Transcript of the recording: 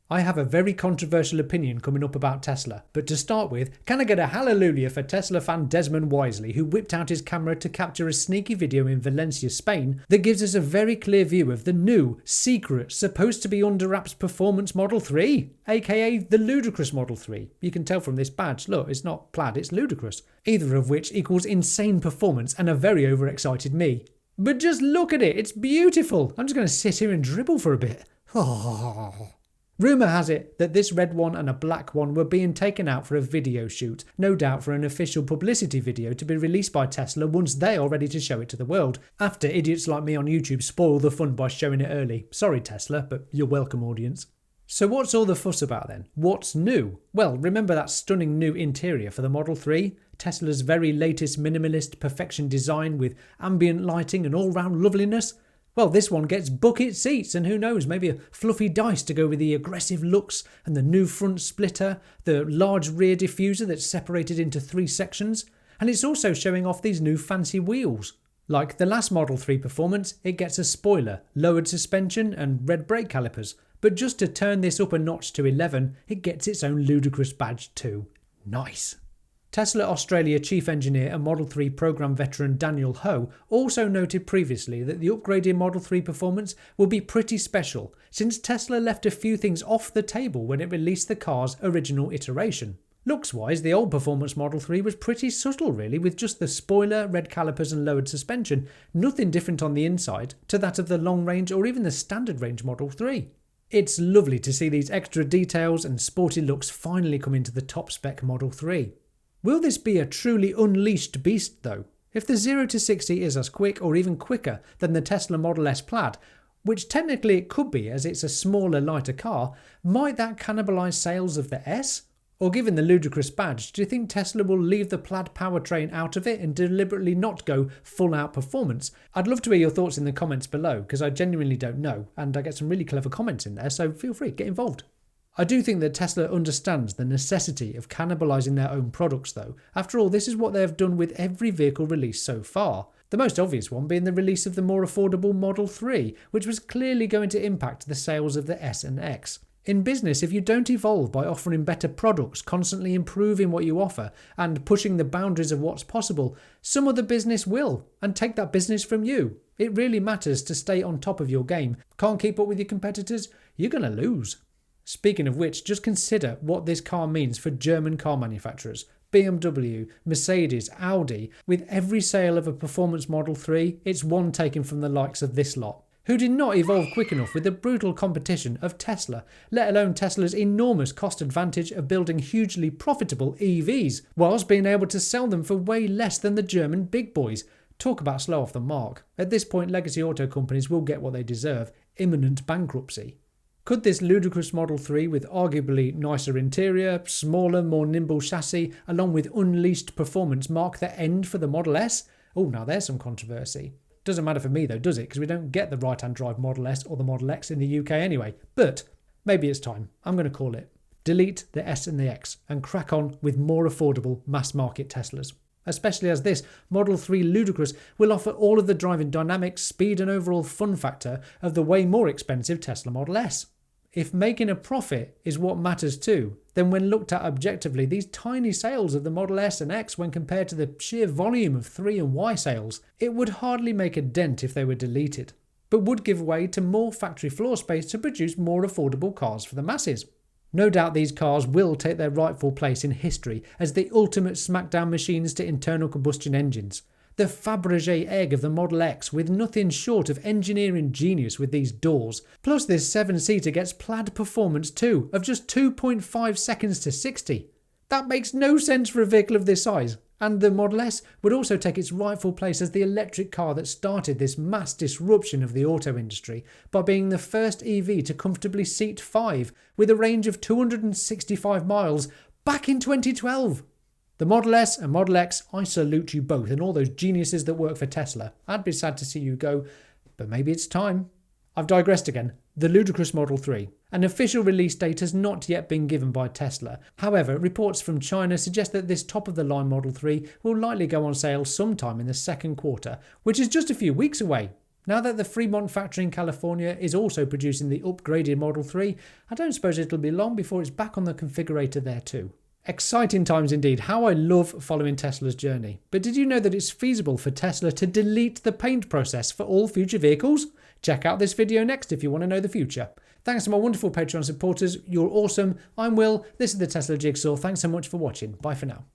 I have a very controversial opinion coming up about Tesla, but to start with, can I get a hallelujah for Tesla fan Desmond Wisely, who whipped out his camera to capture a sneaky video in Valencia, Spain that gives us a very clear view of the new, secret, supposed to be under wraps performance Model 3, aka the ludicrous Model 3. You can tell from this badge, look, it's not plaid, it's ludicrous. Either of which equals insane performance and a very overexcited me. But just look at it, it's beautiful. I'm just going to sit here and dribble for a bit. Oh. Rumour has it that this red one and a black one were being taken out for a video shoot, no doubt for an official publicity video to be released by Tesla once they are ready to show it to the world, after idiots like me on YouTube spoil the fun by showing it early. Sorry Tesla, but you're welcome audience. So what's all the fuss about then? What's new? Well, remember that stunning new interior for the Model 3? Tesla's very latest minimalist perfection design with ambient lighting and all-round loveliness? Well, this one gets bucket seats and who knows, maybe a fluffy dice to go with the aggressive looks and the new front splitter, the large rear diffuser that's separated into 3 sections, and it's also showing off these new fancy wheels. Like the last Model 3 performance, it gets a spoiler, lowered suspension and red brake calipers, but just to turn this up a notch to 11, it gets its own ludicrous badge too. Nice. Tesla Australia chief engineer and Model 3 program veteran Daniel Ho also noted previously that the upgraded Model 3 performance will be pretty special, since Tesla left a few things off the table when it released the car's original iteration. Looks-wise, the old performance Model 3 was pretty subtle really, with just the spoiler, red calipers and lowered suspension, nothing different on the inside to that of the long range or even the standard range Model 3. It's lovely to see these extra details and sporty looks finally come into the top spec Model 3. Will this be a truly unleashed beast though? If the 0 to 60 is as quick or even quicker than the Tesla Model S Plaid, which technically it could be as it's a smaller, lighter car, might that cannibalise sales of the S? Or given the ludicrous badge, do you think Tesla will leave the Plaid powertrain out of it and deliberately not go full out performance? I'd love to hear your thoughts in the comments below because I genuinely don't know and I get some really clever comments in there, so feel free, get involved. I do think that Tesla understands the necessity of cannibalising their own products though. After all, this is what they have done with every vehicle released so far. The most obvious one being the release of the more affordable Model 3, which was clearly going to impact the sales of the S and X. In business, if you don't evolve by offering better products, constantly improving what you offer, and pushing the boundaries of what's possible, some other business will, and take that business from you. It really matters to stay on top of your game. Can't keep up with your competitors? You're going to lose. Speaking of which, just consider what this car means for German car manufacturers. BMW, Mercedes, Audi. With every sale of a performance Model 3, it's one taken from the likes of this lot, who did not evolve quick enough with the brutal competition of Tesla, let alone Tesla's enormous cost advantage of building hugely profitable EVs, whilst being able to sell them for way less than the German big boys. Talk about slow off the mark. At this point, legacy auto companies will get what they deserve: imminent bankruptcy. Could this ludicrous Model 3 with arguably nicer interior, smaller, more nimble chassis, along with unleashed performance mark the end for the Model S? Oh, now there's some controversy. Doesn't matter for me though, does it? Because we don't get the right-hand drive Model S or the Model X in the UK anyway. But maybe it's time. I'm going to call it. Delete the S and the X and crack on with more affordable mass-market Teslas. Especially as this Model 3 Ludicrous will offer all of the driving dynamics, speed and overall fun factor of the way more expensive Tesla Model S. If making a profit is what matters too, then when looked at objectively, these tiny sales of the Model S and X when compared to the sheer volume of 3 and Y sales, it would hardly make a dent if they were deleted, but would give way to more factory floor space to produce more affordable cars for the masses. No doubt these cars will take their rightful place in history as the ultimate smackdown machines to internal combustion engines. The Fabergé egg of the Model X with nothing short of engineering genius with these doors. Plus this 7-seater gets plaid performance too, of just 2.5 seconds to 60. That makes no sense for a vehicle of this size. And the Model S would also take its rightful place as the electric car that started this mass disruption of the auto industry by being the first EV to comfortably seat 5 with a range of 265 miles back in 2012. The Model S and Model X, I salute you both and all those geniuses that work for Tesla. I'd be sad to see you go, but maybe it's time. I've digressed again. The ludicrous Model 3. An official release date has not yet been given by Tesla. However, reports from China suggest that this top-of-the-line Model 3 will likely go on sale sometime in the second quarter, which is just a few weeks away. Now that the Fremont factory in California is also producing the upgraded Model 3, I don't suppose it'll be long before it's back on the configurator there too. Exciting times indeed. How I love following Tesla's journey. But did you know that it's feasible for Tesla to delete the paint process for all future vehicles? Check out this video next if you want to know the future. Thanks to my wonderful Patreon supporters. You're awesome. I'm Will. This is the Tesla Jigsaw. Thanks so much for watching. Bye for now.